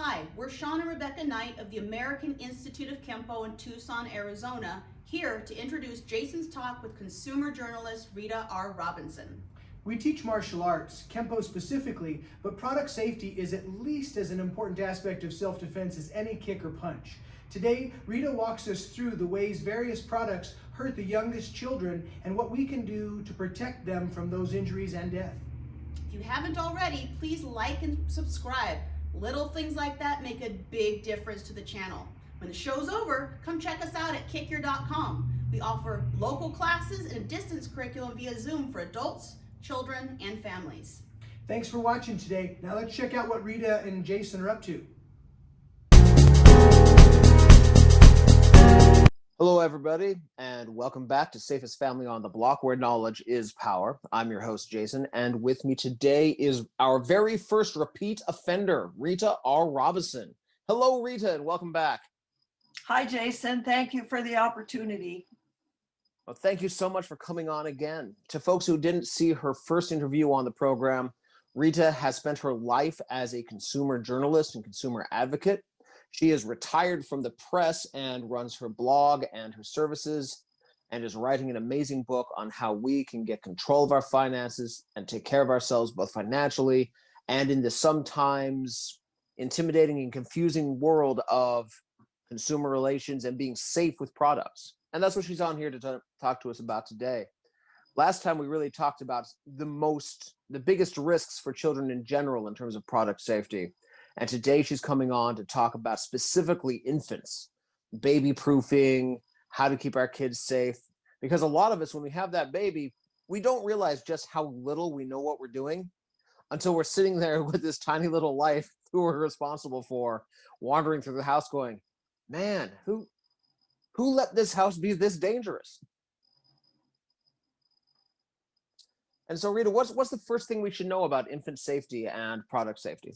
Hi, we're Sean and Rebecca Knight of the American Institute of Kempo in Tucson, Arizona, here to introduce Jason's talk with consumer journalist Rita R. Robison. We teach martial arts, Kempo specifically, but product safety is at least as an important aspect of self-defense as any kick or punch. Today, Rita walks us through the ways various products hurt the youngest children and what we can do to protect them from those injuries and death. If you haven't already, please like and subscribe. Little things like that make a big difference to the channel. When the show's over, come check us out at kickyour.com. We offer local classes and a distance curriculum via Zoom for adults, children, and families. Thanks for watching today. Now let's check out what Rita and Jason are up to. Hello, everybody, and welcome back to Safest Family on the Block, where knowledge is power. I'm your host, Jason, and with me today is our very first repeat offender, Rita R. Robison. Hello, Rita, and welcome back. Hi, Jason. Thank you for the opportunity. Well, thank you so much for coming on again. To folks who didn't see her first interview on the program, Rita has spent her life as a consumer journalist and consumer advocate. She is retired from the press and runs her blog and her services and is writing an amazing book on how we can get control of our finances and take care of ourselves both financially and in the sometimes intimidating and confusing world of consumer relations and being safe with products. And that's what she's on here to talk to us about today. Last time we really talked about the biggest risks for children in general in terms of product safety. And today she's coming on to talk about specifically infants, baby-proofing, how to keep our kids safe. Because a lot of us, when we have that baby, we don't realize just how little we know what we're doing until we're sitting there with this tiny little life who we're responsible for, wandering through the house going, man, who let this house be this dangerous? And so, Rita, what's the first thing we should know about infant safety and product safety?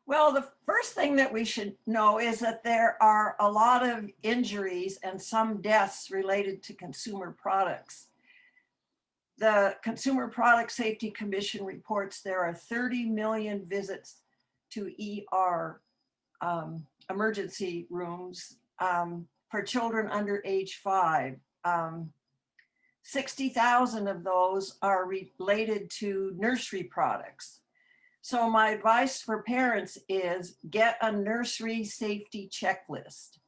Well, the first thing that we should know is that there are a lot of injuries and some deaths related to consumer products. The Consumer Product Safety Commission reports there are 30 million visits to ER emergency rooms for children under age 5. 60,000 of those are related to nursery products. So my advice for parents is get a nursery safety checklist.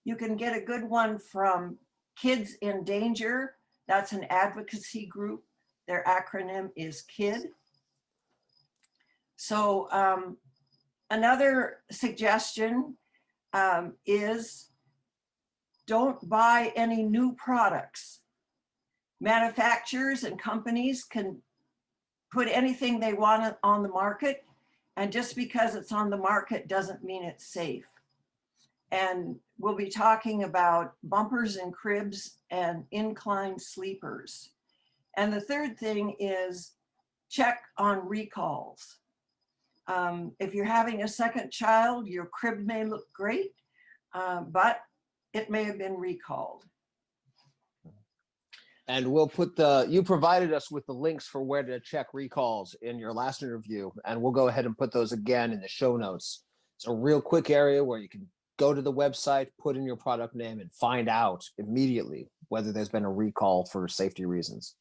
You can get a good one from Kids in Danger. That's an advocacy group. Their acronym is KID. So another suggestion is don't buy any new products. Manufacturers and companies can put anything they want on the market, and just because it's on the market doesn't mean it's safe. And we'll be talking about bumpers and cribs and incline sleepers. And the third thing is check on recalls. If you're having a second child, your crib may look great, but it may have been recalled. And we'll put you provided us with the links for where to check recalls in your last interview, and we'll go ahead and put those again in the show notes. It's a real quick area where you can go to the website, put in your product name, and find out immediately whether there's been a recall for safety reasons.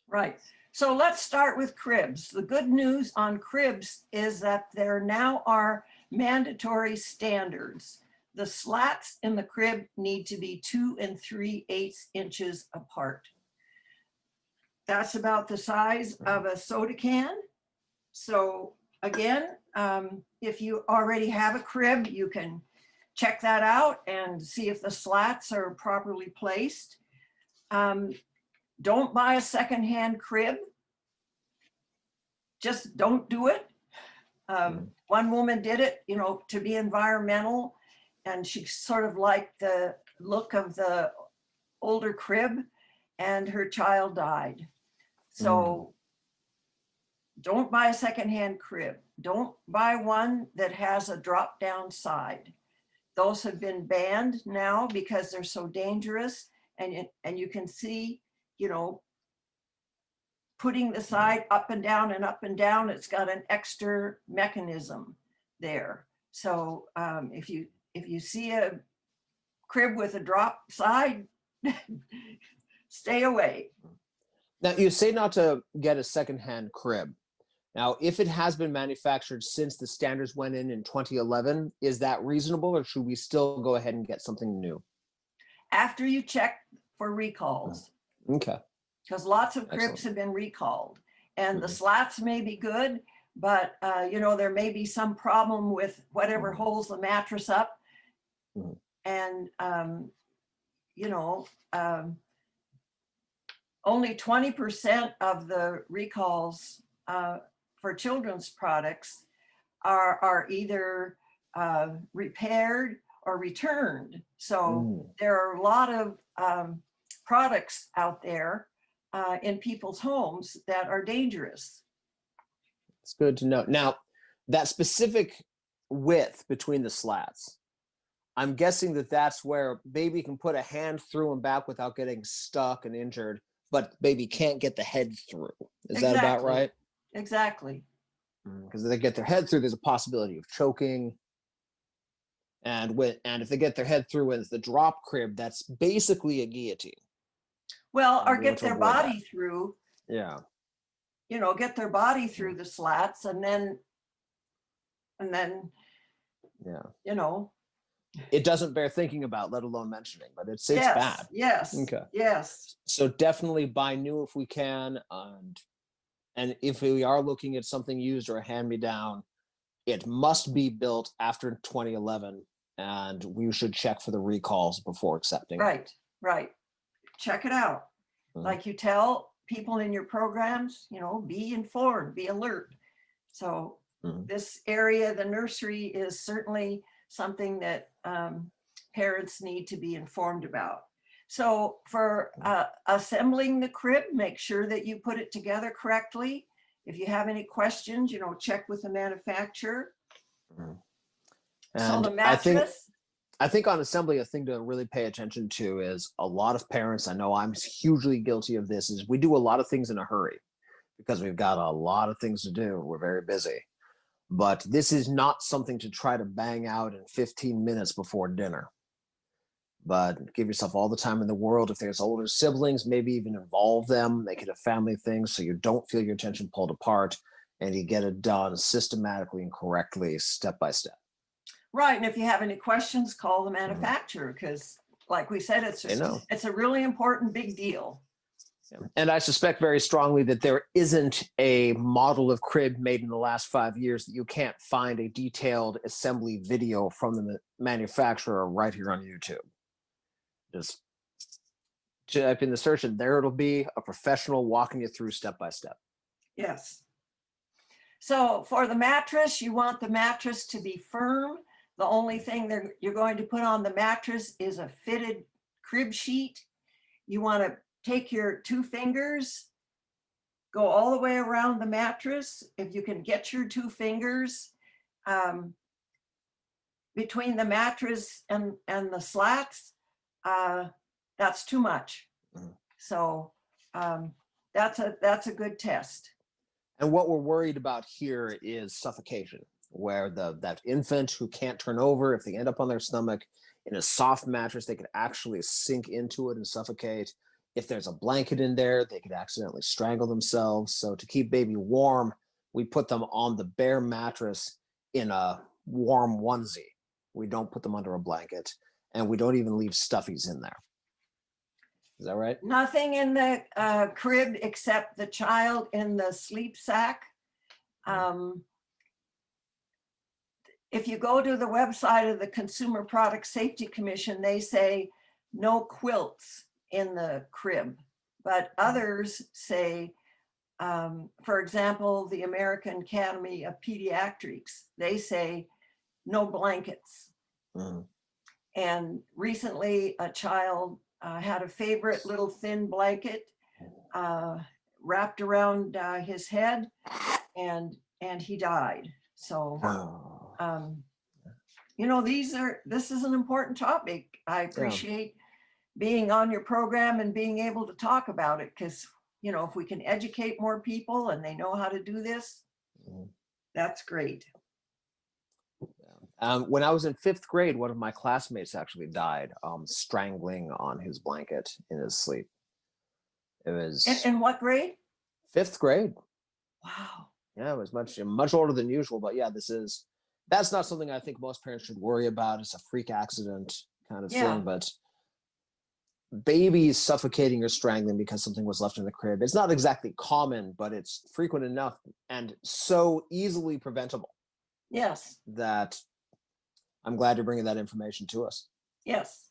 Right. So let's start with cribs. The good news on cribs is that there now are mandatory standards. The slats in the crib need to be 2 3/8 inches apart. That's about the size of a soda can. So again, if you already have a crib, you can check that out and see if the slats are properly placed. Don't buy a secondhand crib. Just don't do it. One woman did it, to be environmental, and she sort of liked the look of the older crib, and her child died. So don't buy a secondhand crib. Don't buy one that has a drop down side. Those have been banned now because they're so dangerous, and you can see, putting the side up and down and up and down, it's got an extra mechanism there. So if you see a crib with a drop side, stay away. Now, you say not to get a secondhand crib. Now, if it has been manufactured since the standards went in 2011, is that reasonable, or should we still go ahead and get something new? After you check for recalls, Okay. because lots of cribs Excellent. have been recalled, and the Mhm. slats may be good, but there may be some problem with whatever Mhm. holds the mattress up. Mhm. And only 20% of the recalls for children's products are either repaired or returned. So there are a lot of products out there in people's homes that are dangerous. It's good to know. Now, that specific width between the slats, I'm guessing that that's where baby can put a hand through and back without getting stuck and injured, but baby can't get the head through. Is that about Exactly. right? Exactly. Because if they get their head through, there's a possibility of choking. And if they get their head through with the drop crib, that's basically a guillotine. Well, And or we get want to their avoid body that. through, Yeah. get their body through the slats, and then, Yeah. It doesn't bear thinking about, let alone mentioning, but it's bad. Yes. Okay. Yes. So definitely buy new if we can, and if we are looking at something used or a hand-me-down, it must be built after 2011, and we should check for the recalls before accepting it. Right. Check it out. Mhm. Like you tell people in your programs, be informed, be alert. So this area, the nursery, is certainly something that parents need to be informed about. So for assembling the crib, make sure that you put it together correctly. If you have any questions, check with the manufacturer. And so the mattress. I think on assembly, a thing to really pay attention to is a lot of parents, I know I'm hugely guilty of this, is we do a lot of things in a hurry because we've got a lot of things to do. We're very busy. But this is not something to try to bang out in 15 minutes before dinner. But give yourself all the time in the world. If there's older siblings, maybe even involve them, make it a family thing so you don't feel your attention pulled apart, and you get it done systematically and correctly, step by step. Right. And if you have any questions, call the manufacturer, because like we said, it's a really important big deal. And I suspect very strongly that there isn't a model of crib made in the last 5 years that you can't find a detailed assembly video from the manufacturer right here on YouTube. Just type in the search and there it'll be, a professional walking you through step by step. Yes. So for the mattress, you want the mattress to be firm. The only thing that you're going to put on the mattress is a fitted crib sheet. You want to take your 2 fingers, go all the way around the mattress. If you can get your 2 fingers between the mattress and the slats, that's too much. So that's a good test. And what we're worried about here is suffocation, where that infant who can't turn over, if they end up on their stomach in a soft mattress, they could actually sink into it and suffocate. If there's a blanket in there, they could accidentally strangle themselves. So to keep baby warm, we put them on the bare mattress in a warm onesie. We don't put them under a blanket, and we don't even leave stuffies in there. Is that right? Nothing in the crib except the child in the sleep sack. If you go to the website of the Consumer Product Safety Commission, they say no quilts in the crib, but others say, for example, the American Academy of Pediatrics, they say no blankets. And recently a child had a favorite little thin blanket wrapped around his head, and he died. So this is an important topic. I appreciate being on your program and being able to talk about it, because if we can educate more people and they know how to do this, that's great. When I was in 5th grade, one of my classmates actually died, strangling on his blanket in his sleep. It was In what grade? 5th grade. Wow. Yeah, it was much older than usual, but yeah, that's not something I think most parents should worry about. It's a freak accident kind of Yeah. thing, but babies suffocating or strangling because something was left in the crib, it's not exactly common, but it's frequent enough and so easily preventable Yes. that I'm glad you're bringing that information to us. Yes.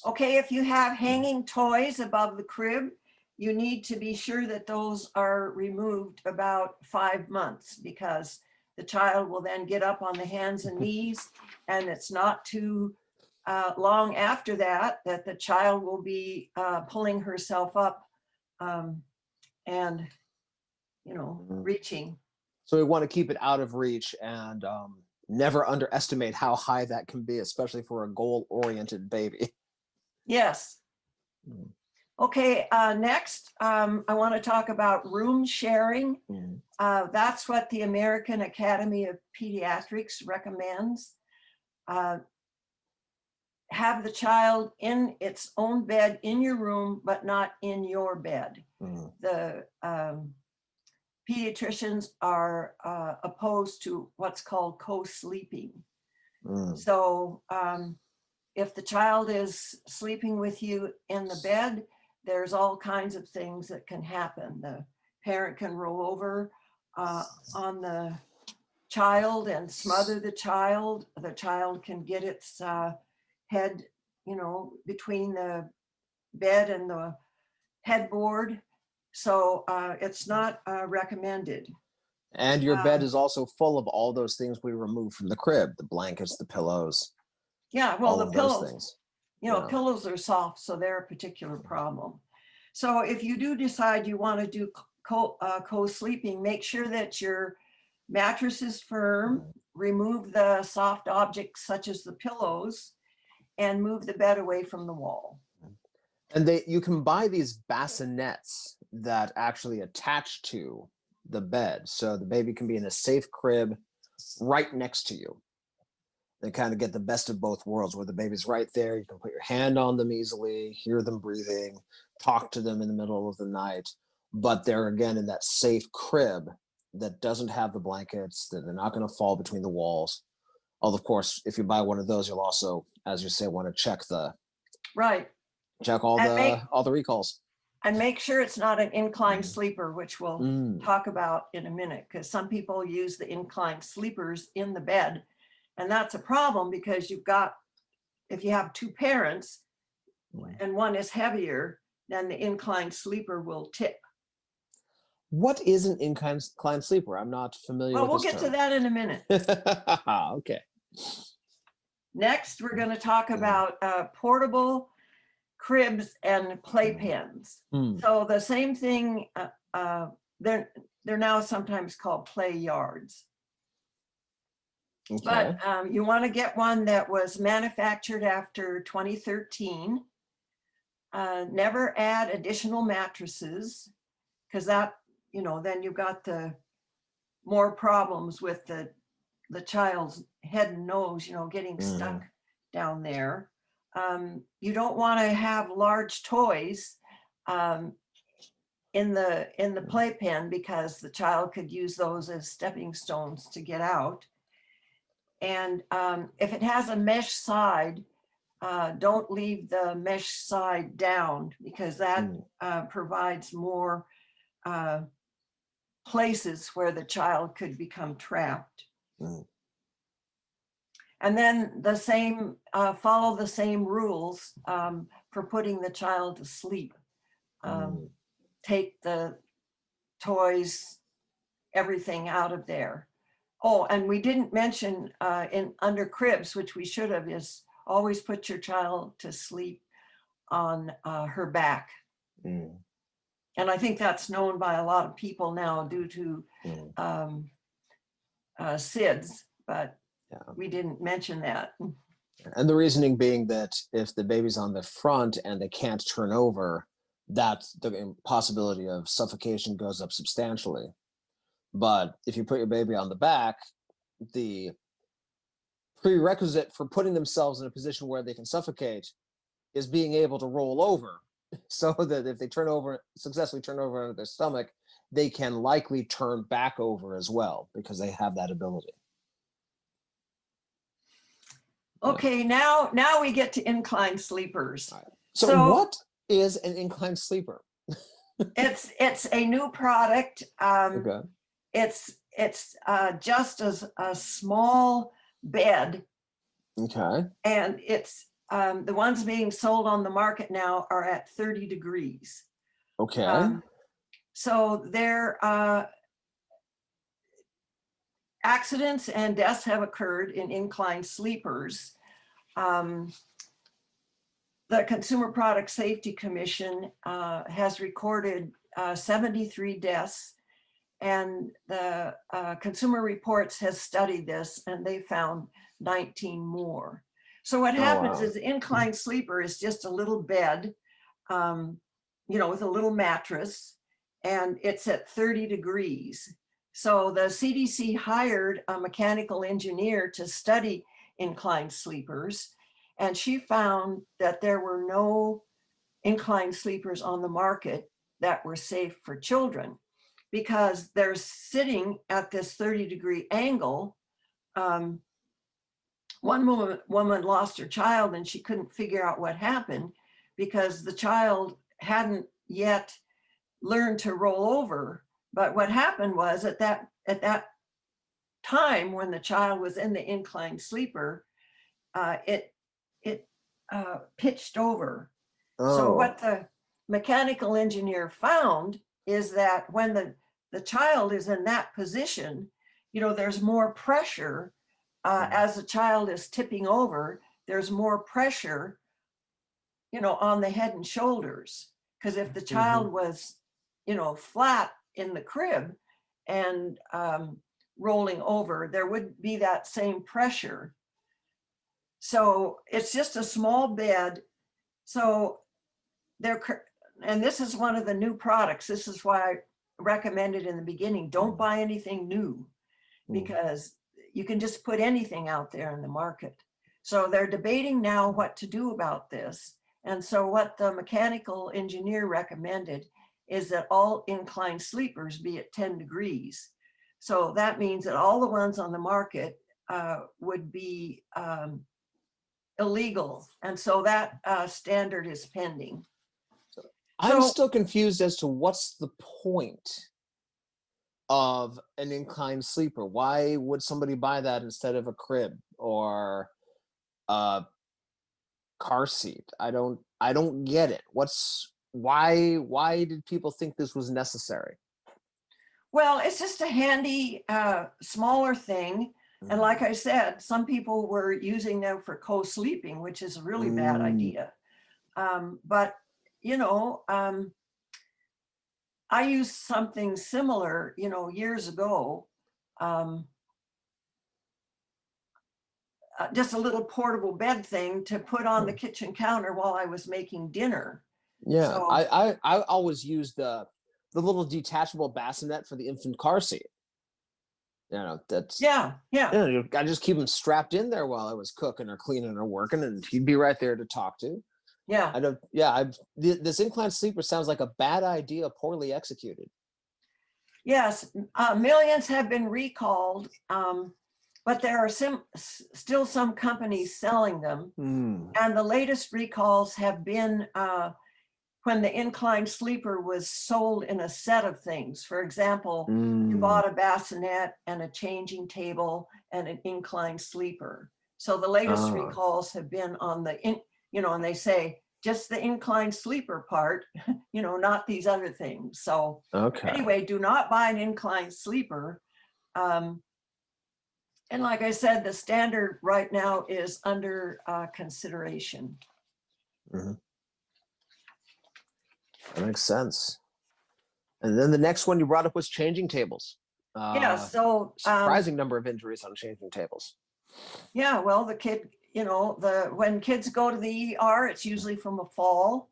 Okay, if you have hanging toys above the crib, you need to be sure that those are removed about 5 months, because the child will then get up on the hands and knees, and it's not too long after that the child will be pulling herself up and, reaching. So we want to keep it out of reach and never underestimate how high that can be, especially for a goal-oriented baby. Yes. Mm. Okay, next, I want to talk about room sharing. Mm. That's what the American Academy of Pediatrics recommends. Have the child in its own bed in your room, but not in your bed. Mm. The pediatricians are opposed to what's called co-sleeping. Mm. So if the child is sleeping with you in the bed, there's all kinds of things that can happen. The parent can roll over on the child and smother the child. The child can get its head, between the bed and the headboard. So it's not recommended. And your bed is also full of all those things we remove from the crib, the blankets, the pillows. Yeah, well, all the of pillows, those things. pillows are soft, so they're a particular problem. So if you do decide you want to do co-sleeping, make sure that your mattress is firm, remove the soft objects such as the pillows, and move the bed away from the wall. And you can buy these bassinets that actually attach to the bed, so the baby can be in a safe crib right next to you. They kind of get the best of both worlds, where the baby's right there. You can put your hand on them easily, hear them breathing, talk to them in the middle of the night, but they're again in that safe crib that doesn't have the blankets, that they're not going to fall between the walls. Although, of course, if you buy one of those, you'll also, as you say, want to check all the recalls. And make sure it's not an inclined sleeper, which we'll talk about in a minute, because some people use the inclined sleepers in the bed. And that's a problem, because if you have two parents and one is heavier, then the inclined sleeper will tip. What is an inclined sleeper? I'm not familiar with Well, we'll this get term. to that in a minute. Okay. Next, we're going to talk about portable cribs and playpens. So the same thing, they're now sometimes called play yards. Okay. But you want to get one that was manufactured after 2013. Never add additional mattresses, because that, then you've got the more problems with the child's head and nose, getting stuck down there. You don't want to have large toys in the playpen, because the child could use those as stepping stones to get out. And if it has a mesh side, don't leave the mesh side down, because that provides more places where the child could become trapped. And then follow the same rules for putting the child to sleep. Take the toys, everything out of there. Oh, and we didn't mention under cribs, which we should have, is always put your child to sleep on her back. And I think that's known by a lot of people now due to SIDS, but we didn't mention that. And the reasoning being that if the baby's on the front and they can't turn over, that the possibility of suffocation goes up substantially. But if you put your baby on the back, the prerequisite for putting themselves in a position where they can suffocate is being able to roll over, so that if they successfully turn over onto their stomach, they can likely turn back over as well because they have that ability. Okay, now we get to incline sleepers. All right. So what is an incline sleeper? It's a new product. Okay. It's just a small bed. Okay. And it's the ones being sold on the market now are at 30 degrees. Okay. So there accidents and deaths have occurred in incline sleepers. The Consumer Product Safety Commission has recorded 73 deaths, and the Consumer Reports has studied this, and they found 19 more. So what happens is the incline sleeper is just a little bed, with a little mattress, and it's at 30 degrees. So the CDC hired a mechanical engineer to study incline sleepers, and she found that there were no incline sleepers on the market that were safe for children because they're sitting at this 30-degree angle. One woman lost her child and she couldn't figure out what happened because the child hadn't yet learned to roll over. But what happened was at that time when the child was in the inclined sleeper, it pitched over. So what the mechanical engineer found is that when the child is in that position, there's more pressure as the child is tipping over, there's more pressure, on the head and shoulders. Because if the child was, flat in the crib and rolling over, there would be that same pressure. So it's just a small bed. So and this is one of the new products. This is why I recommended in the beginning, don't buy anything new because you can just put anything out there in the market. So they're debating now what to do about this. And so what the mechanical engineer recommended is that all inclined sleepers be at 10 degrees. So that means that all the ones on the market would be illegal. And so that standard is pending. I'm still confused as to what's the point of an inclined sleeper. Why would somebody buy that instead of a crib or a car seat? I don't get it. Why did people think this was necessary? Well, it's just a handy, smaller thing. And like I said, some people were using them for co-sleeping, which is a really bad idea. But, I used something similar, years ago. Just a little portable bed thing to put on the kitchen counter while I was making dinner. Yeah, So, I always used the little detachable bassinet for the infant car seat. That's yeah. I just keep him strapped in there while I was cooking or cleaning or working, and he'd be right there to talk to. Yeah. This inclined sleeper sounds like a bad idea, poorly executed. Yes, millions have been recalled, but there are still some companies selling them. And the latest recalls have been when the inclined sleeper was sold in a set of things. For example, you bought a bassinet and a changing table and an inclined sleeper. So the latest recalls have been on and they say just the inclined sleeper part, not these other things. So anyway, do not buy an inclined sleeper. And like I said, the standard right now is under consideration. That makes sense. And then the next one you brought up was changing tables. Yeah, so surprising number of injuries on changing tables. Yeah, well, the kid, when kids go to the ER, it's usually from a fall.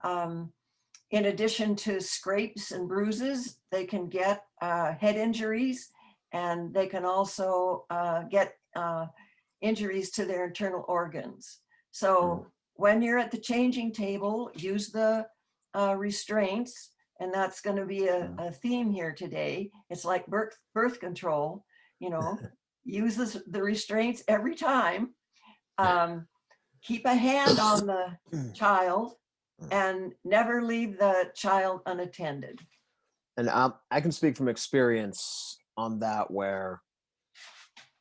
In addition to scrapes and bruises, they can get head injuries, and they can also get injuries to their internal organs. So when you're at the changing table, use the restraints, and that's going to be a theme here today. It's like birth control, you know, use the restraints every time. Keep a hand on the child and never leave the child unattended. And I can speak from experience on that, where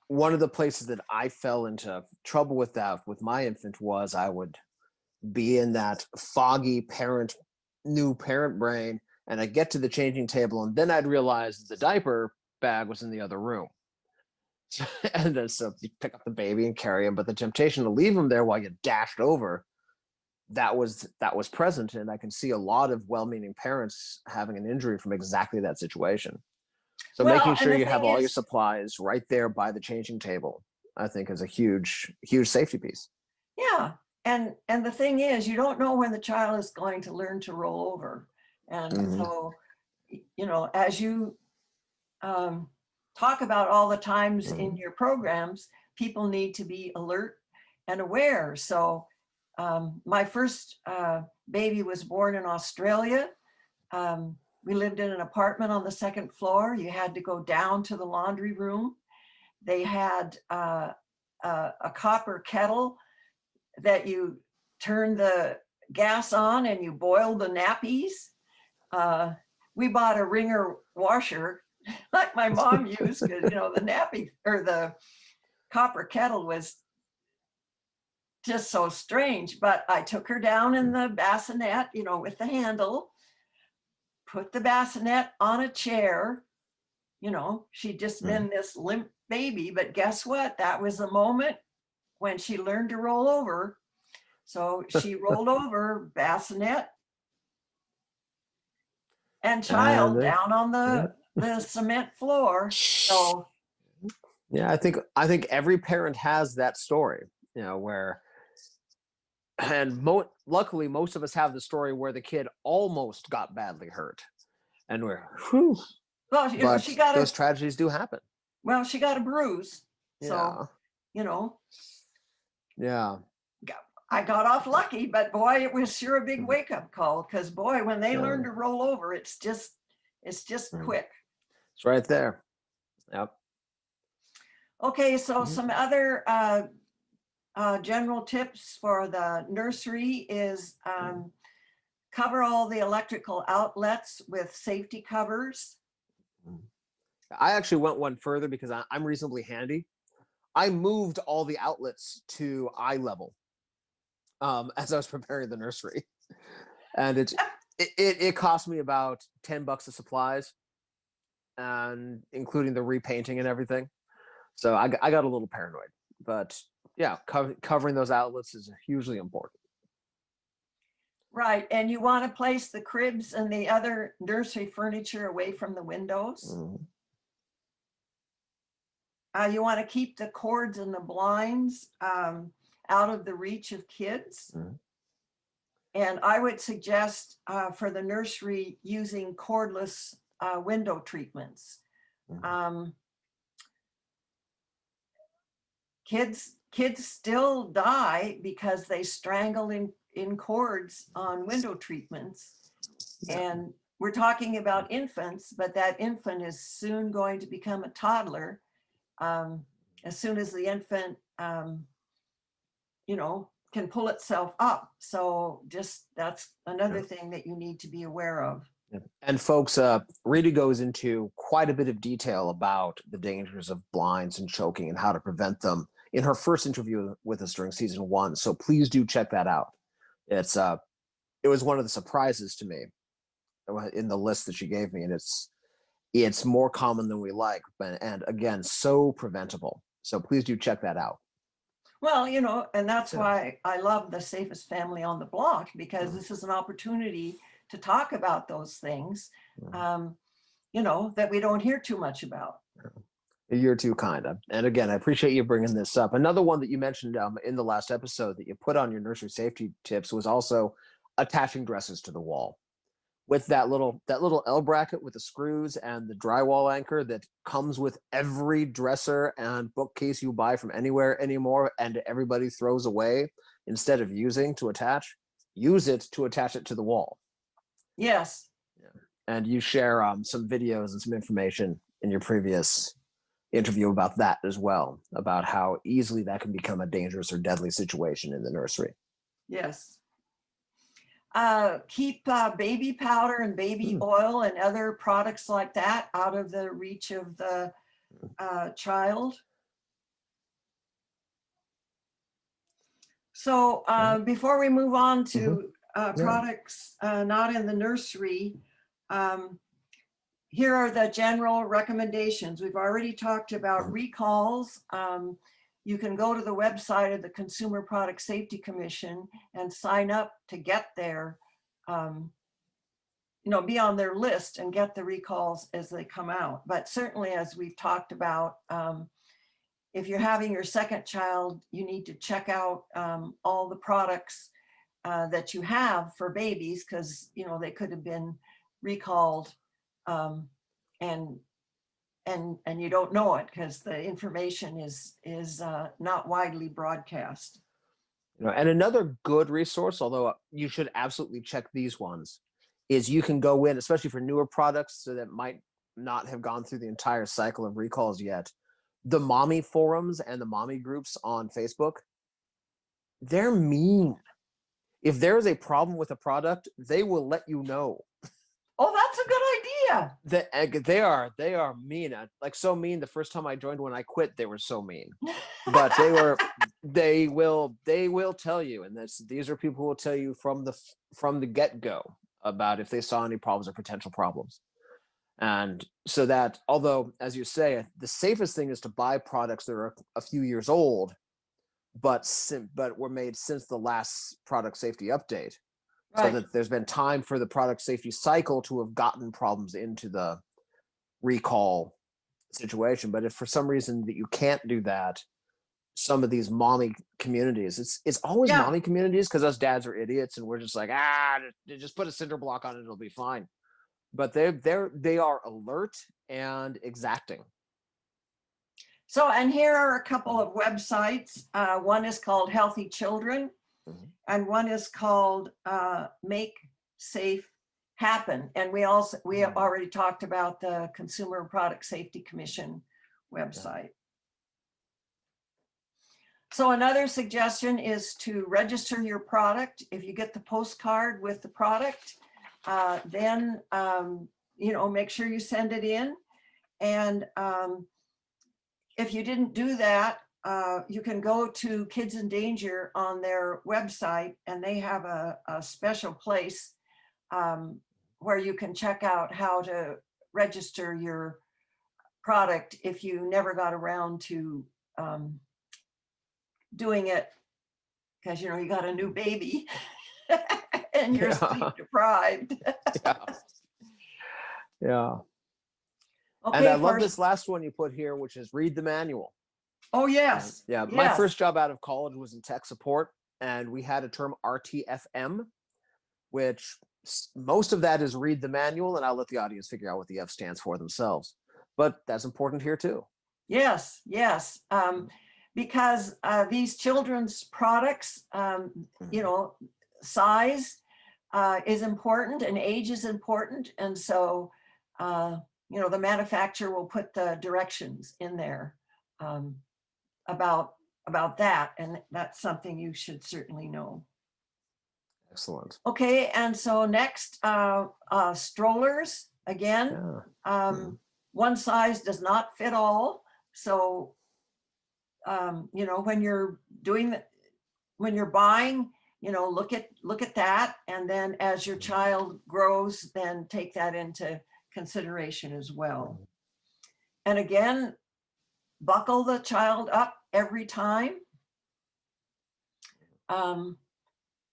one of the places that I fell into trouble with that with my infant was I would be in that foggy new parent brain, and I'd get to the changing table, and then I'd realize the diaper bag was in the other room. And then so you pick up the baby and carry him, but the temptation to leave him there while you dashed over, that was present. And I can see a lot of well-meaning parents having an injury from exactly that situation. So making sure you have all your supplies right there by the changing table, I think, is a huge safety piece. Yeah. And the thing is, you don't know when the child is going to learn to roll over. And so, you know, as you talk about all the times in your programs, people need to be alert and aware. So my first baby was born in Australia. We lived in an apartment on the second floor. You had to go down to the laundry room. They had a copper kettle that you turn the gas on and you boil the nappies. We bought a wringer washer like my mom used, because, you know, the nappy or the copper kettle was just so strange. But I took her down in the bassinet, you know, with the handle, put the bassinet on a chair. You know, she'd just been this limp baby, but guess what? That was the moment when she learned to roll over. So she rolled over, bassinet, and child down on the cement floor. So yeah, I think every parent has that story, you know, where, and luckily most of us have the story where the kid almost got badly hurt, and we're well, she got those tragedies do happen. Well, she got a bruise. So, Yeah. you know. Yeah. I got off lucky, but boy, it was sure a big wake-up call, because boy, when they learn to roll over, it's just quick. It's right there. Yep. Okay, so some other general tips for the nursery is cover all the electrical outlets with safety covers. I actually went one further because I'm reasonably handy. I moved all the outlets to eye level as I was preparing the nursery, and it cost me about $10 of supplies, and including the repainting and everything. So I got a little paranoid, but yeah, covering those outlets is hugely important. Right, and you want to place the cribs and the other nursery furniture away from the windows. You want to keep the cords and the blinds out of the reach of kids. And I would suggest for the nursery using cordless window treatments. Kids still die because they strangle in cords on window treatments. And we're talking about infants, but that infant is soon going to become a toddler. As soon as the infant, you know, can pull itself up. So just that's another thing that you need to be aware of. And folks, Rita goes into quite a bit of detail about the dangers of blinds and choking and how to prevent them in her first interview with us during season 1. So please do check that out. It was one of the surprises to me in the list that she gave me, and it's more common than we like, and again, so preventable. So please do check that out. Well, you know, and that's why I love the Safest Family on the Block, because this is an opportunity to talk about those things, you know, that we don't hear too much about. You're too kind. And again, I appreciate you bringing this up. Another one that you mentioned in the last episode that you put on your nursery safety tips was also attaching dresses to the wall, with that little L bracket with the screws and the drywall anchor that comes with every dresser and bookcase you buy from anywhere anymore, and everybody throws away instead of using to attach. Use it to attach it to the wall. Yes. Yeah. And you share some videos and some information in your previous interview about that as well, about how easily that can become a dangerous or deadly situation in the nursery. Yes. Keep baby powder and baby Hmm. oil and other products like that out of the reach of the child. So before we move on to products not in the nursery, here are the general recommendations. We've already talked about recalls. You can go to the website of the Consumer Product Safety Commission and sign up to get their, be on their list and get the recalls as they come out. But certainly, as we've talked about, if you're having your second child, you need to check out all the products that you have for babies, because they could have been recalled, and you don't know it because the information is not widely broadcast. And another good resource, although you should absolutely check these ones, is you can go in, especially for newer products so that might not have gone through the entire cycle of recalls yet. The mommy forums and the mommy groups on Facebook, they're mean. If there is a problem with a product, they will let you know. Oh, that's a good idea. They are mean. Like, so mean. The first time I joined, when I quit, they were so mean. But they will tell you, and these are people who will tell you from the get-go about if they saw any problems or potential problems. And so that, although, as you say, the safest thing is to buy products that are a few years old, but were made since the last product safety update. Right. So that there's been time for the product safety cycle to have gotten problems into the recall situation. But if for some reason that you can't do that, some of these mommy communities, it's always mommy communities, because us dads are idiots and we're just like, just put a cinder block on it, it'll be fine. But they are alert and exacting. So, and here are a couple of websites. One is called Healthy Children, and one is called Make Safe Happen. And we have already talked about the Consumer Product Safety Commission website. So another suggestion is to register your product. If you get the postcard with the product, then make sure you send it in. And if you didn't do that, you can go to Kids in Danger on their website, and they have a special place where you can check out how to register your product if you never got around to doing it, because you got a new baby and you're sleep deprived. Yeah. Okay, and I love this last one you put here, which is read the manual. Oh, yes. Yeah. Yes. My first job out of college was in tech support, and we had a term RTFM, which most of that is read the manual, and I'll let the audience figure out what the F stands for themselves. But that's important here too. Yes, yes. Because these children's products, size is important and age is important. And so, the manufacturer will put the directions in there about that. And that's something you should certainly know. Excellent. Okay, and so next, strollers, again, one size does not fit all. So, when you're when you're buying, look at that. And then as your child grows, then take that into consideration as well. And again, buckle the child up every time.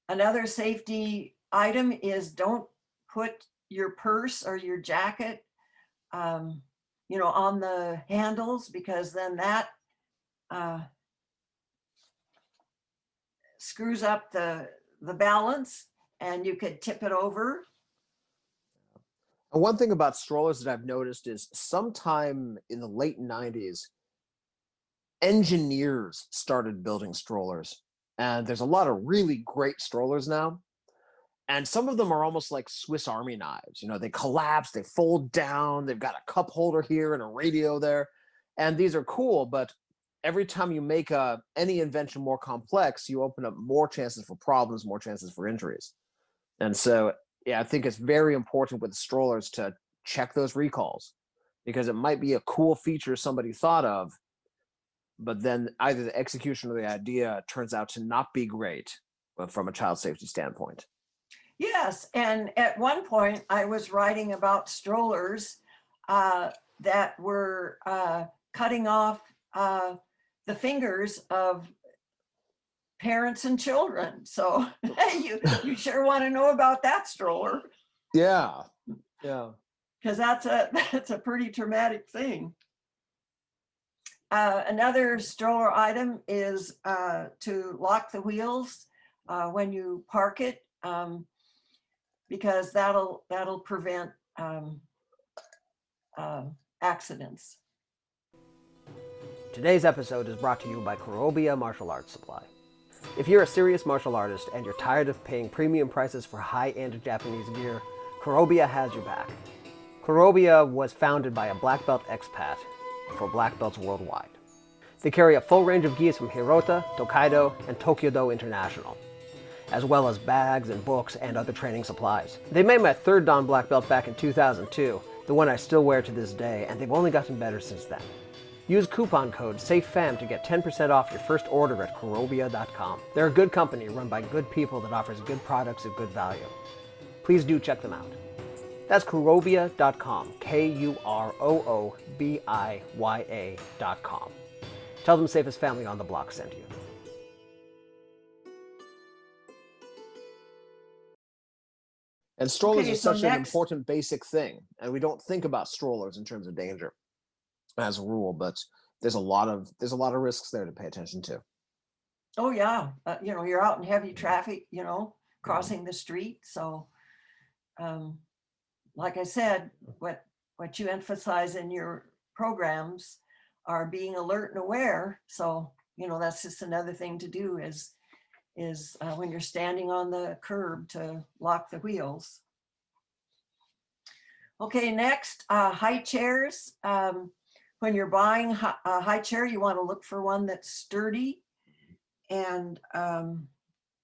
Another safety item is don't put your purse or your jacket, on the handles, because then that screws up the balance and you could tip it over. And one thing about strollers that I've noticed is sometime in the late 90s, engineers started building strollers. And there's a lot of really great strollers now. And some of them are almost like Swiss Army knives. They collapse, they fold down, they've got a cup holder here and a radio there. And these are cool, but every time you make any invention more complex, you open up more chances for problems, more chances for injuries. And so, yeah, I think it's very important with strollers to check those recalls, because it might be a cool feature somebody thought of, but then either the execution or the idea turns out to not be great from a child safety standpoint. Yes, and at one point I was writing about strollers that were cutting off the fingers of parents and children. So you sure want to know about that stroller. Yeah. Because that's a pretty traumatic thing. Another stroller item is to lock the wheels when you park it, because that'll prevent accidents. Today's episode is brought to you by Kurobia Martial Arts Supply. If you're a serious martial artist and you're tired of paying premium prices for high-end Japanese gear, Kurobia has your back. Kurobia was founded by a black belt expat for black belts worldwide. They carry a full range of gis from Hirota, Tokaido, and Tokyo-Do International, as well as bags and books and other training supplies. They made my third Dan black belt back in 2002, the one I still wear to this day, and they've only gotten better since then. Use coupon code SAFEFAM to get 10% off your first order at Kurobia.com. They're a good company run by good people that offers good products at good value. Please do check them out. That's Kurobia.com, Kuroobiya.com. Tell them Safest Family on the Block sent you. And strollers Okay, are so such an next- important basic thing. And we don't think about strollers in terms of danger as a rule, but there's a lot of risks there to pay attention to. Oh yeah, you're out in heavy traffic, crossing the street. So, like I said, what you emphasize in your programs are being alert and aware. So, that's just another thing to do is when you're standing on the curb to lock the wheels. Okay, next, high chairs. When you're buying a high chair, you want to look for one that's sturdy. And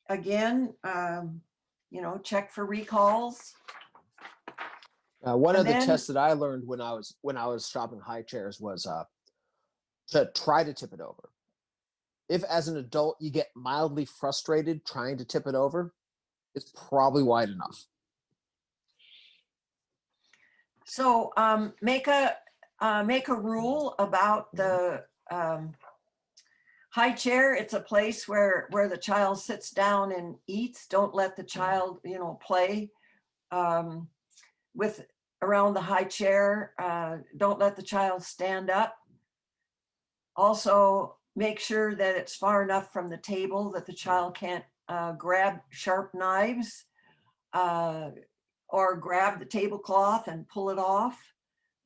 again, check for recalls. One And of the then- tests that I learned when I was shopping high chairs was to try to tip it over. If as an adult you get mildly frustrated trying to tip it over, it's probably wide enough. So make a rule about the high chair. It's a place where the child sits down and eats. Don't let the child, play with around the high chair. Don't let the child stand up. Also, make sure that it's far enough from the table that the child can't grab sharp knives or grab the tablecloth and pull it off.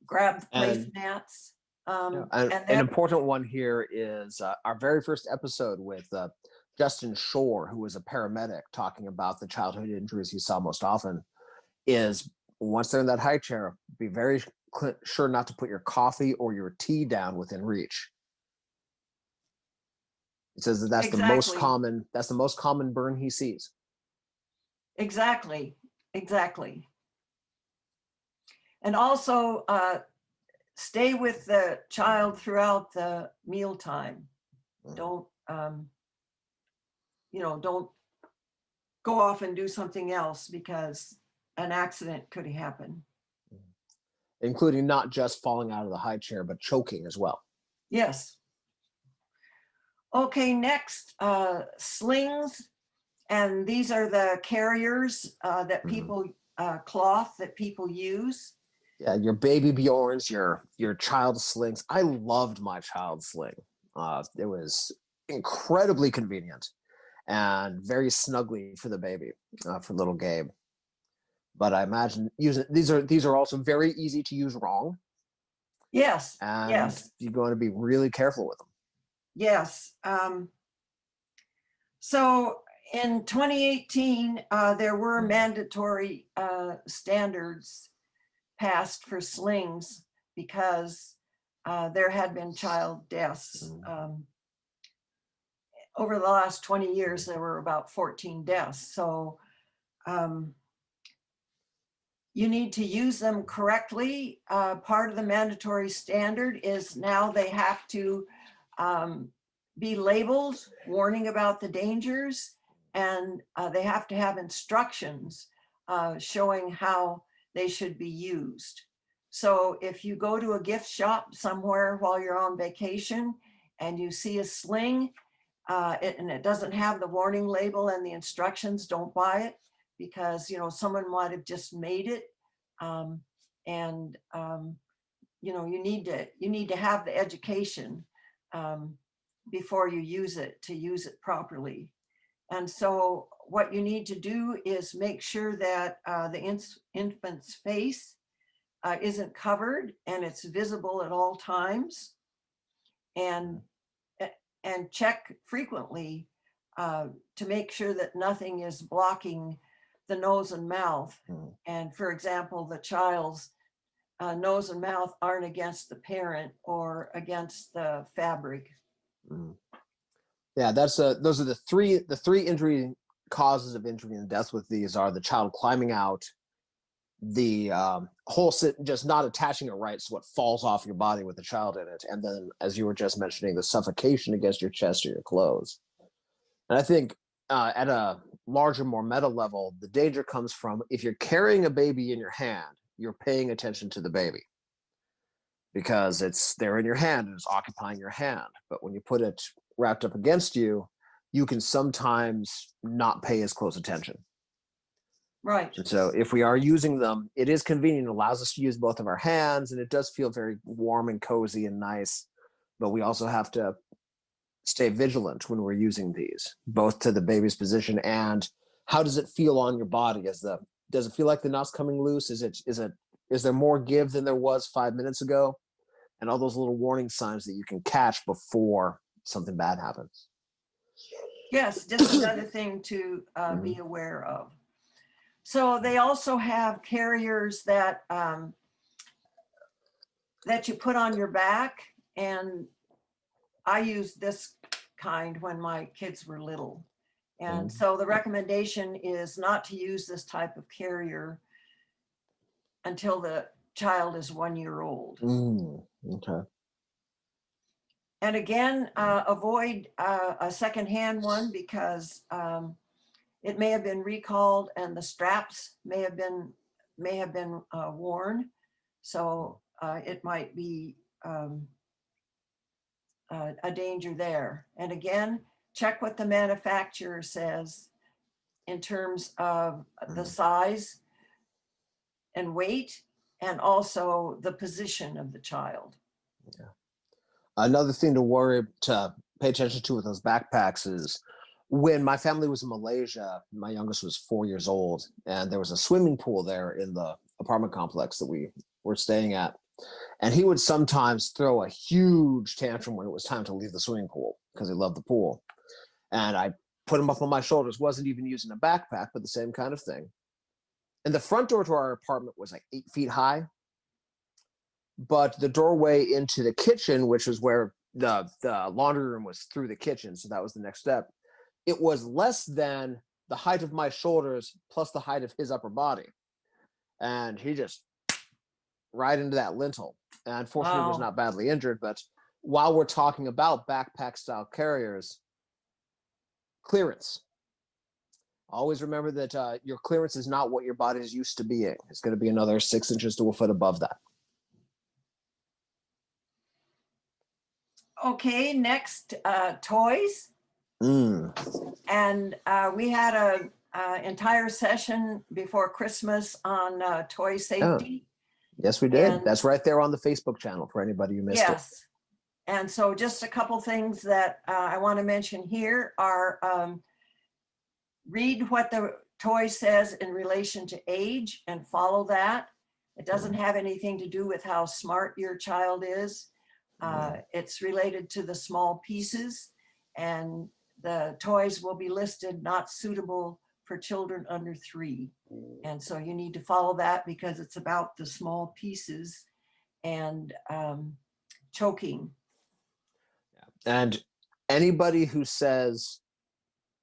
Grab the placemats. An important one here is our very first episode with Justin Shore, who was a paramedic, talking about the childhood injuries he saw most often, is once they're in that high chair, be very sure not to put your coffee or your tea down within reach. It says that's Exactly. the most common burn he sees. Exactly. And also stay with the child throughout the mealtime. Don't don't go off and do something else because an accident could happen. Including not just falling out of the high chair, but choking as well. Yes. Okay, next, slings. And these are the carriers that people, cloth that people use. Yeah, your baby Bjorns, your child slings. I loved my child sling. It was incredibly convenient and very snuggly for the baby, for little Gabe. but I imagine using these are also very easy to use wrong, Yes, and yes, you're going to be really careful with them. yes. So in 2018, there were mandatory standards passed for slings because there had been child deaths. Over the last 20 years, there were about 14 deaths. So you need to use them correctly. Part of the mandatory standard is now they have to be labeled, warning about the dangers, and they have to have instructions showing how they should be used. So if you go to a gift shop somewhere while you're on vacation and you see a sling and it doesn't have the warning label and the instructions, don't buy it, because someone might have just made it, and you need to have the education before you use it, to use it properly. And so what you need to do is make sure that the infant's face isn't covered and it's visible at all times, and check frequently to make sure that nothing is blocking the nose and mouth. And for example, the child's nose and mouth aren't against the parent or against the fabric. Yeah, those are the three injury causes of injury and death with these are the child climbing out, the whole just not attaching it right so it falls off your body with the child in it, and then, as you were just mentioning, the suffocation against your chest or your clothes. And I think at a larger, more meta level, the danger comes from if you're carrying a baby in your hand, you're paying attention to the baby because it's there in your hand and it's occupying your hand. But when you put it wrapped up against you, you can sometimes not pay as close attention. Right. And so if we are using them, it is convenient. It allows us to use both of our hands, and it does feel very warm and cozy and nice. But we also have to stay vigilant when we're using these, both to the baby's position and how does it feel on your body? Does it feel like the knot's coming loose? Is there more give than there was 5 minutes ago? And all those little warning signs that you can catch before something bad happens. Yes, just another thing to be aware of. So they also have carriers that that you put on your back, and I used this kind when my kids were little. And so the recommendation is not to use this type of carrier until the child is 1 year old. Okay. And again, avoid a secondhand one because it may have been recalled and the straps may have been worn. So it might be a danger there. And again, check what the manufacturer says in terms of the size and weight, and also the position of the child. Yeah. Another thing to pay attention to with those backpacks is when my family was in Malaysia, my youngest was 4 years old, and there was a swimming pool there in the apartment complex that we were staying at. And he would sometimes throw a huge tantrum when it was time to leave the swimming pool because he loved the pool. And I put him up on my shoulders, wasn't even using a backpack, but the same kind of thing. And the front door to our apartment was like 8 feet high. But the doorway into the kitchen, which was where the laundry room was through the kitchen, so that was the next step, it was less than the height of my shoulders plus the height of his upper body. And he just right into that lintel. And unfortunately, was not badly injured. But while we're talking about backpack style carriers, clearance. Always remember that your clearance is not what your body is used to being. It's going to be another 6 inches to a foot above that. Okay, next, toys. And we had a entire session before Christmas on toy safety. Yes, we did. And that's right there on the Facebook channel for anybody who missed it. Yes. And so just a couple things that I want to mention here are read what the toy says in relation to age and follow that. It doesn't have anything to do with how smart your child is. It's related to the small pieces, and the toys will be listed not suitable for children under 3. And so you need to follow that because it's about the small pieces and choking. And anybody who says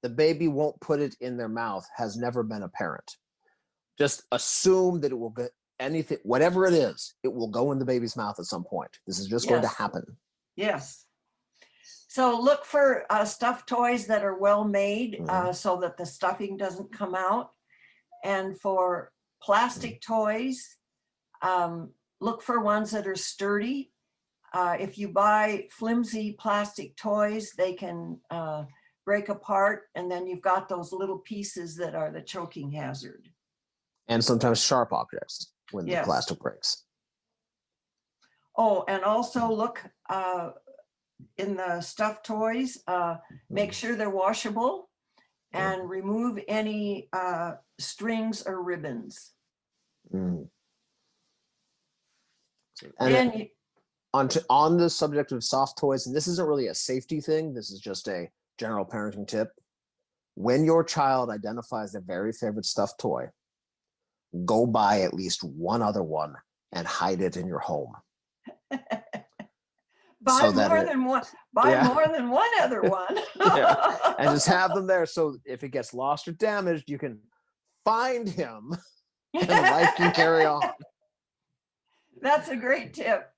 the baby won't put it in their mouth has never been a parent. Just assume that it will get anything, whatever it is, it will go in the baby's mouth at some point. This is just going to happen. Yes. So look for stuffed toys that are well made so that the stuffing doesn't come out. And for plastic toys, look for ones that are sturdy. If you buy flimsy plastic toys, they can break apart, and then you've got those little pieces that are the choking hazard. And sometimes sharp objects when the plastic breaks. Oh, and also look in the stuffed toys, make sure they're washable and remove any strings or ribbons. And Then on the subject of soft toys, and this isn't really a safety thing, this is just a general parenting tip. When your child identifies their very favorite stuffed toy, go buy at least one other one and hide it in your home. Buy more than one. Buy more than one other one. And just have them there, so if it gets lost or damaged, you can find him, and life can carry on. That's a great tip.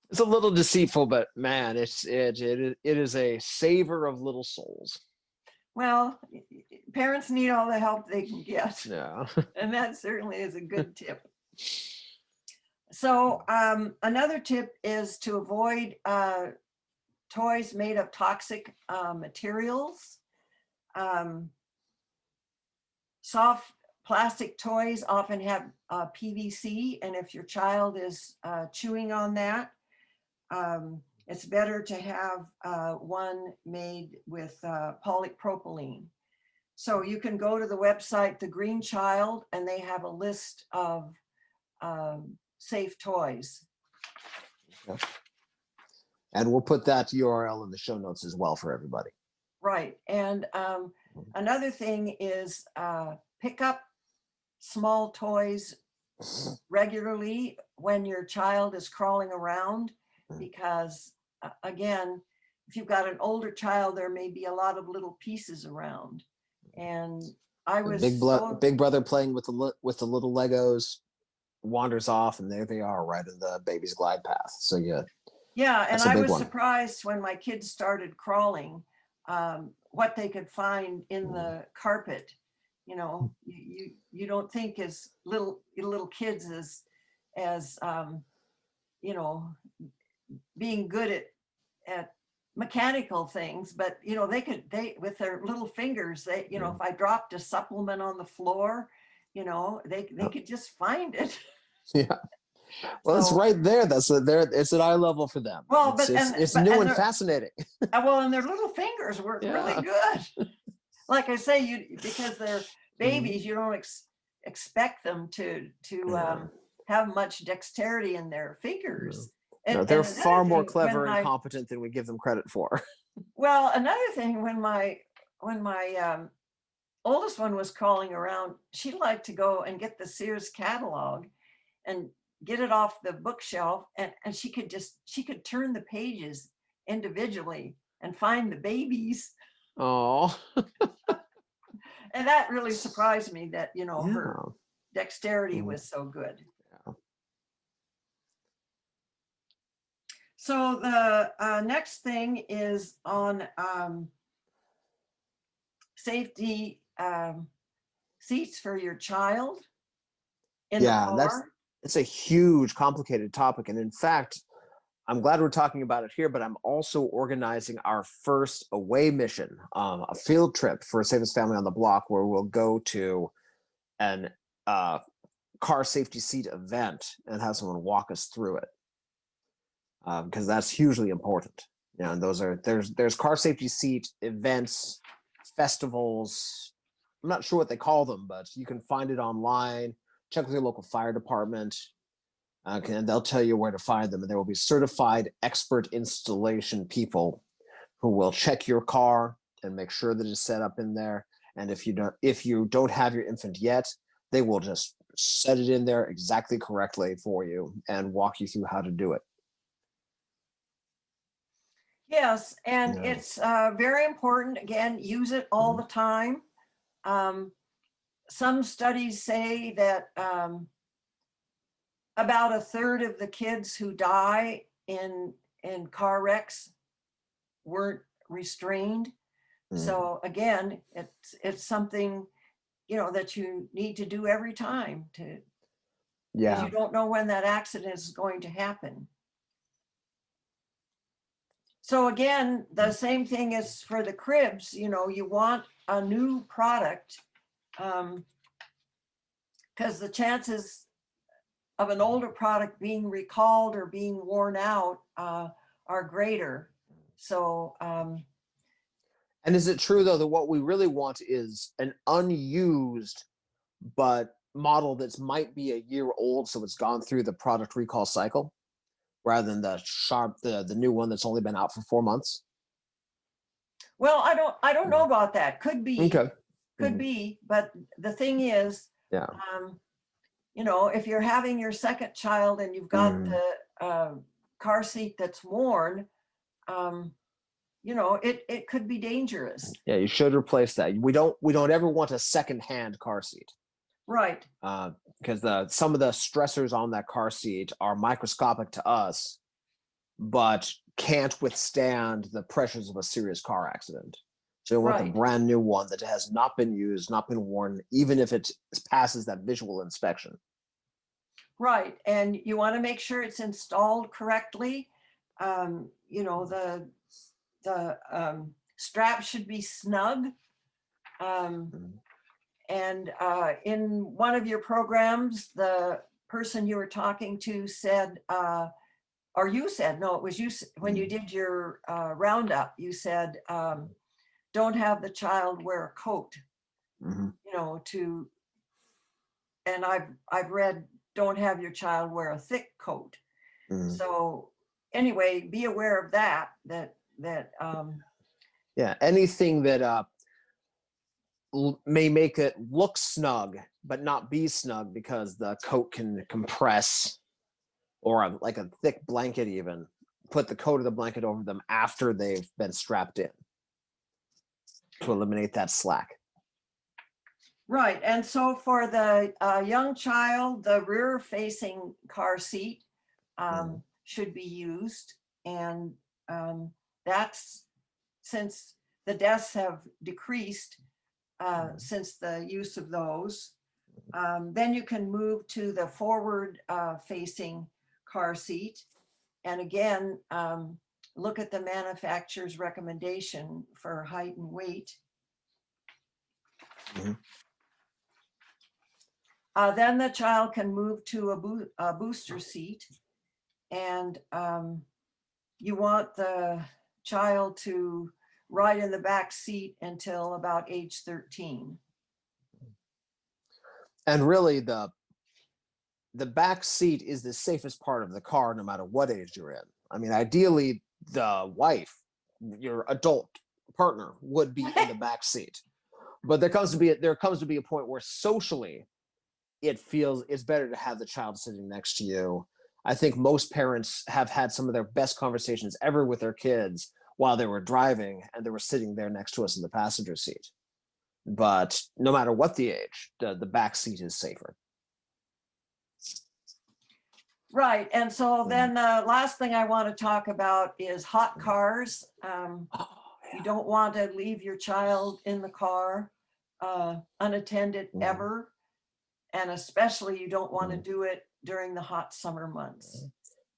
It's a little deceitful, but man, it is a saver of little souls. Well, parents need all the help they can get. Yeah. And that certainly is a good tip. So another tip is to avoid toys made of toxic materials. Soft plastic toys often have PVC, and if your child is chewing on that, it's better to have one made with polypropylene. So you can go to the website, The Green Child, and they have a list of safe toys. Okay. And we'll put that URL in the show notes as well for everybody. Right. And another thing is pick up small toys regularly when your child is crawling around, because again, if you've got an older child, there may be a lot of little pieces around. And I was big brother playing with the little Legos wanders off, and there they are right in the baby's glide path. So yeah, and I was surprised when my kids started crawling what they could find in the carpet. You know, you don't think as little kids as you know, being good at mechanical things, but you know, they with their little fingers, you know, if I dropped a supplement on the floor, you know, they could just find it. Yeah. Well, it's right there. It's at eye level for them. Well, it's new and fascinating. Well, and their little fingers work really good. Like I say, because they're babies, you don't expect them to have much dexterity in their fingers. They're far more clever and competent than we give them credit for. Well, another thing, when my oldest one was crawling around, she liked to go and get the Sears catalog and get it off the bookshelf, and she could turn the pages individually and find the babies. Oh. And that really surprised me that, you know, her dexterity was so good. Yeah. So the next thing is on safety seats for your child in the car. It's a huge, complicated topic. And in fact, I'm glad we're talking about it here, but I'm also organizing our first away mission, a field trip for Safest Family on the Block, where we'll go to an car safety seat event and have someone walk us through it, because that's hugely important. And there's car safety seat events, festivals, I'm not sure what they call them, but you can find it online. Check with your local fire department, and they'll tell you where to find them. And there will be certified expert installation people who will check your car and make sure that it's set up in there. And if you don't have your infant yet, they will just set it in there exactly correctly for you and walk you through how to do it. Yes, and Yeah. it's very important. Again, use it all the time. Some studies say that about a third of the kids who die in car wrecks weren't restrained. So again, it's something, you know, that you need to do every time because you don't know when that accident is going to happen. So again, the same thing is for the cribs. You know, you want a new product because the chances of an older product being recalled or being worn out are greater. So, and is it true though that what we really want is an unused but model that's might be a year old, so it's gone through the product recall cycle, rather than the new one that's only been out for 4 months? well, I don't know about that. Could be, Okay. could be. But the thing is, Yeah. you know, if you're having your second child and you've got the car seat that's worn, you know, it could be dangerous. Yeah, you should replace that. We don't ever want a second-hand car seat. Right. Because some of the stressors on that car seat are microscopic to us, but can't withstand the pressures of a serious car accident. So you want the Right. brand new one that has not been used, not been worn, even if it passes that visual inspection. Right. And you want to make sure it's installed correctly. You know, the strap should be snug. And in one of your programs, the person you were talking to said, or you said, no, it was you, when you did your roundup, you said, don't have the child wear a coat, you know, and I've read, don't have your child wear a thick coat. So anyway, be aware of that Yeah, anything that may make it look snug but not be snug because the coat can compress, or like a thick blanket, even put the coat of the blanket over them after they've been strapped in to eliminate that slack. Right. And so for the young child, the rear facing car seat should be used. And that's, since the deaths have decreased since the use of those, then you can move to the forward facing car seat. And again, look at the manufacturer's recommendation for height and weight. Then the child can move to a booster seat, and you want the child to ride in the back seat until about age 13. And really, the back seat is the safest part of the car, no matter what age you're in. I mean, ideally, the wife, your adult partner, would be in the back seat. But there comes to be a point where socially, it feels it's better to have the child sitting next to you. I think most parents have had some of their best conversations ever with their kids while they were driving, and they were sitting there next to us in the passenger seat. But no matter what the age, the back seat is safer. Right. And so then last thing I want to talk about is hot cars. You don't want to leave your child in the car unattended ever. And especially you don't want to do it during the hot summer months.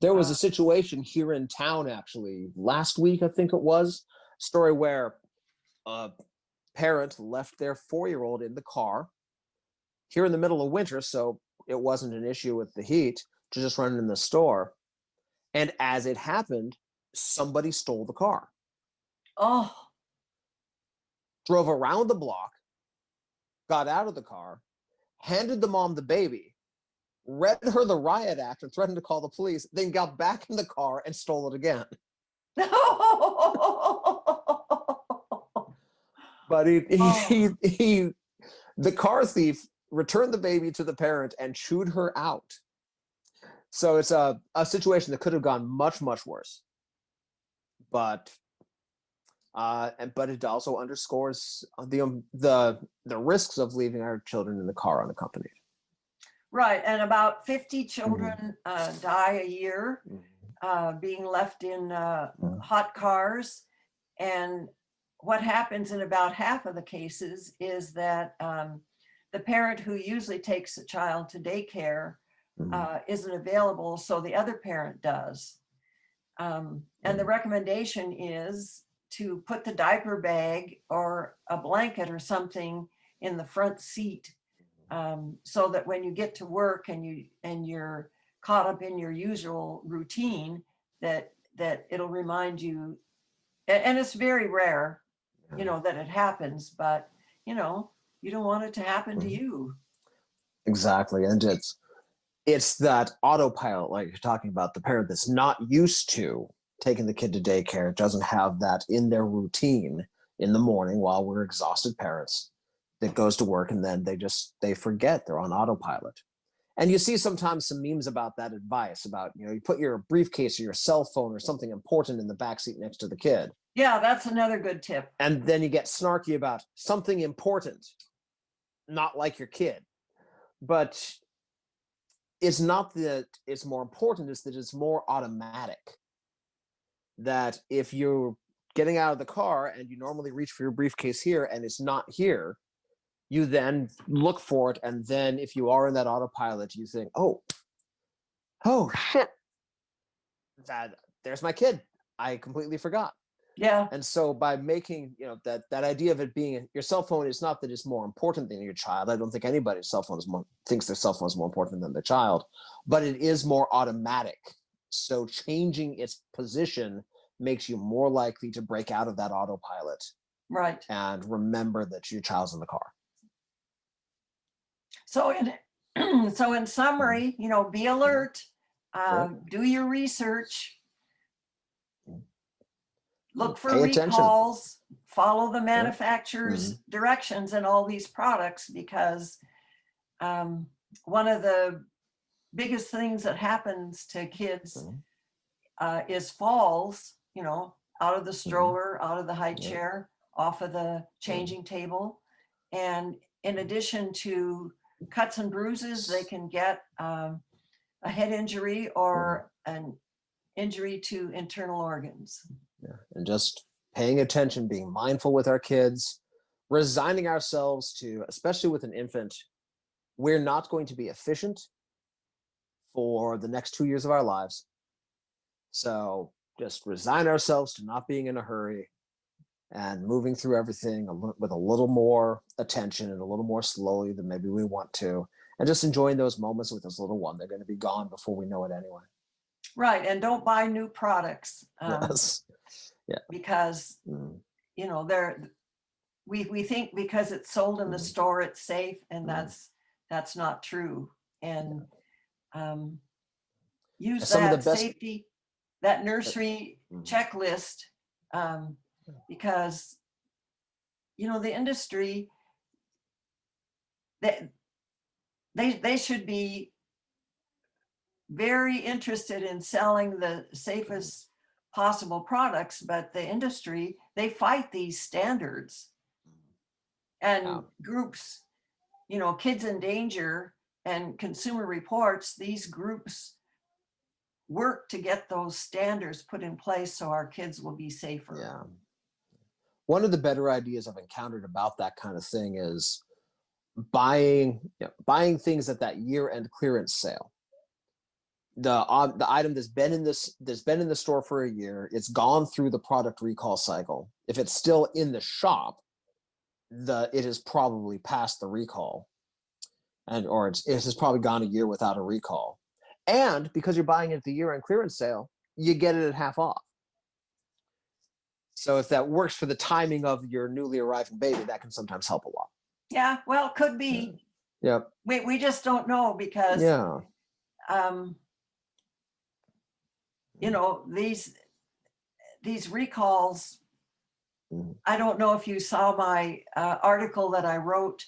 There was a situation here in town, actually, last week, I think it was, story where a parent left their 4-year-old in the car here in the middle of winter, so it wasn't an issue with the heat, to just run in the store. And as it happened, somebody stole the car. Oh. Drove around the block, got out of the car, handed the mom the baby, read her the riot act and threatened to call the police, then got back in the car and stole it again. But the car thief returned the baby to the parent and chewed her out. So it's a situation that could have gone much, much worse. But it also underscores the risks of leaving our children in the car unaccompanied. Right, and about 50 children die a year being left in hot cars. And what happens in about half of the cases is that the parent who usually takes the child to daycare isn't available, so the other parent does. And the recommendation is to put the diaper bag or a blanket or something in the front seat, so that when you get to work and you're caught up in your usual routine, that it'll remind you. And it's very rare, that it happens, but you don't want it to happen to you. Exactly, and it's that autopilot, like you're talking about, the parent that's not used to taking the kid to daycare, doesn't have that in their routine in the morning while we're exhausted parents, that goes to work and then they forget, they're on autopilot. And you see sometimes some memes about that advice about, you put your briefcase or your cell phone or something important in the backseat next to the kid. Yeah, that's another good tip. And then you get snarky about something important, not like your kid. But it's not that it's more important, it's that it's more automatic. That if you're getting out of the car and you normally reach for your briefcase here and it's not here, you then look for it, and then if you are in that autopilot, you think, oh shit, there's my kid, I completely forgot. Yeah. And so by making that idea of it being your cell phone, is not that it's more important than your child. I don't think anybody's cell phone thinks their cell phone is more important than their child, but it is more automatic. So changing its position makes you more likely to break out of that autopilot, right, and remember that your child's in the car. So in summary, be alert, do your research, look for recalls, follow the manufacturer's directions in all these products, because one of the biggest things that happens to kids is falls, out of the stroller, out of the high chair, off of the changing table. And in addition to cuts and bruises, they can get a head injury or an injury to internal organs. Yeah. And just paying attention, being mindful with our kids, resigning ourselves to, especially with an infant, we're not going to be efficient for the next 2 years of our lives. So just resign ourselves to not being in a hurry and moving through everything with a little more attention and a little more slowly than maybe we want to, and just enjoying those moments with this little one. They're going to be gone before we know it anyway. Right, and don't buy new products. Yes. Yeah. Because we think because it's sold in the store it's safe, and that's not true. And use that safety, that nursery checklist, because the industry, they should be very interested in selling the safest possible products, but the industry, they fight these standards. And groups, Kids in Danger and Consumer Reports, these groups work to get those standards put in place so our kids will be safer. Yeah. One of the better ideas I've encountered about that kind of thing is buying things at that year-end clearance sale. The item that's been in the store for a year, it's gone through the product recall cycle. If it's still in the shop, it has probably passed the recall, or it has probably gone a year without a recall. And because you're buying it at the year-end clearance sale, you get it at half off. So if that works for the timing of your newly arriving baby, that can sometimes help a lot. Yeah, well, could be. Yep. We just don't know because, Yeah. you know, these recalls, Mhm. I don't know if you saw my article that I wrote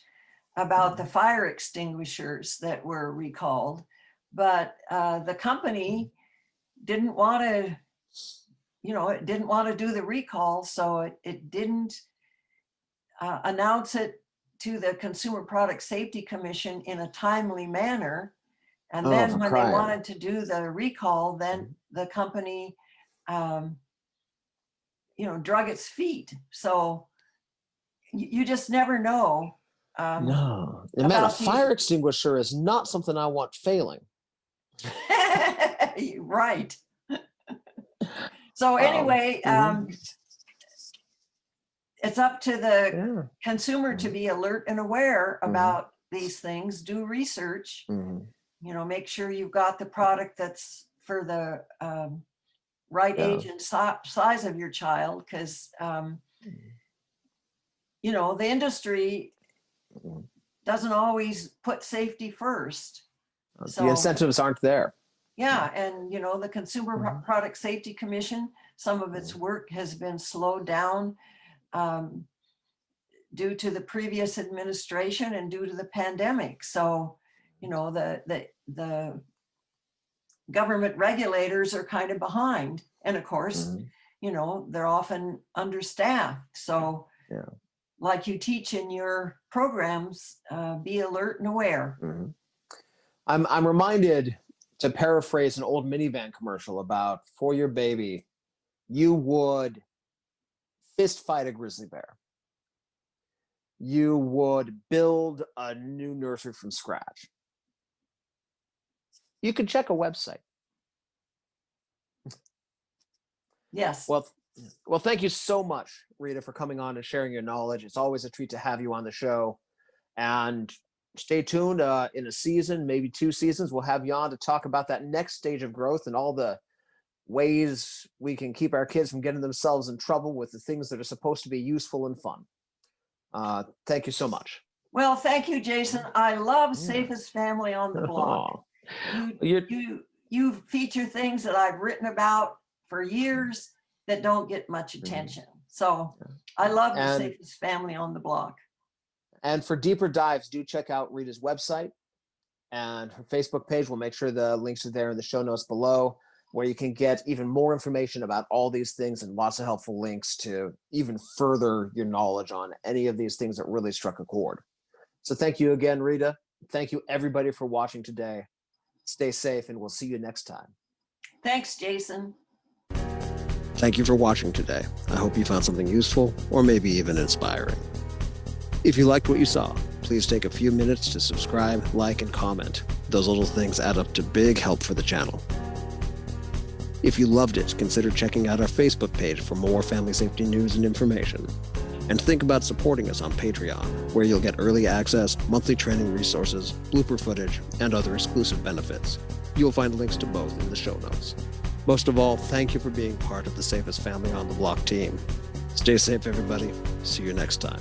about the fire extinguishers that were recalled, but the company didn't want to, you know, it didn't want to do the recall, so it didn't announce it to the Consumer Product Safety Commission in a timely manner. And Oh, then for when they crying. wanted to do the recall, then the company, you know, drug its feet. So you just never know. No. And man, a About these. fire extinguisher is not something I want failing. Right. So anyway, it's up to the consumer to be alert and aware about these things. Do research. You know, make sure you've got the product that's for the right age and size of your child, because you know, the industry doesn't always put safety first. So The incentives aren't there. yeah, and you know, the Consumer Product Safety Commission, some of its work has been slowed down due to the previous administration and due to the pandemic. So, you know, the government regulators are kind of behind. And of course, you know, they're often understaffed. So like you teach in your programs, be alert and aware. I'm reminded, to paraphrase an old minivan commercial, about for your baby, you would fist fight a grizzly bear. You would build a new nursery from scratch. You could check a website. Yes. Well, thank you so much, Rita, for coming on and sharing your knowledge. It's always a treat to have you on the show. And stay tuned. In a season, maybe 2 seasons, we'll have you on to talk about that next stage of growth and all the ways we can keep our kids from getting themselves in trouble with the things that are supposed to be useful and fun. Thank you so much. Well, thank you, Jason. I love Safest Family on the Block. You feature things that I've written about for years that don't get much attention. So I love the Safest Family on the Block. And for deeper dives, do check out Rita's website and her Facebook page. We'll make sure the links are there in the show notes below, where you can get even more information about all these things and lots of helpful links to even further your knowledge on any of these things that really struck a chord. So thank you again, Rita. Thank you, everybody, for watching today. Stay safe, and we'll see you next time. Thanks, Jason. Thank you for watching today. I hope you found something useful or maybe even inspiring. If you liked what you saw, please take a few minutes to subscribe, like, and comment. Those little things add up to big help for the channel. If you loved it, consider checking out our Facebook page for more family safety news and information. And think about supporting us on Patreon, where you'll get early access, monthly training resources, blooper footage, and other exclusive benefits. You'll find links to both in the show notes. Most of all, thank you for being part of the Safest Family on the Block team. Stay safe, everybody. See you next time.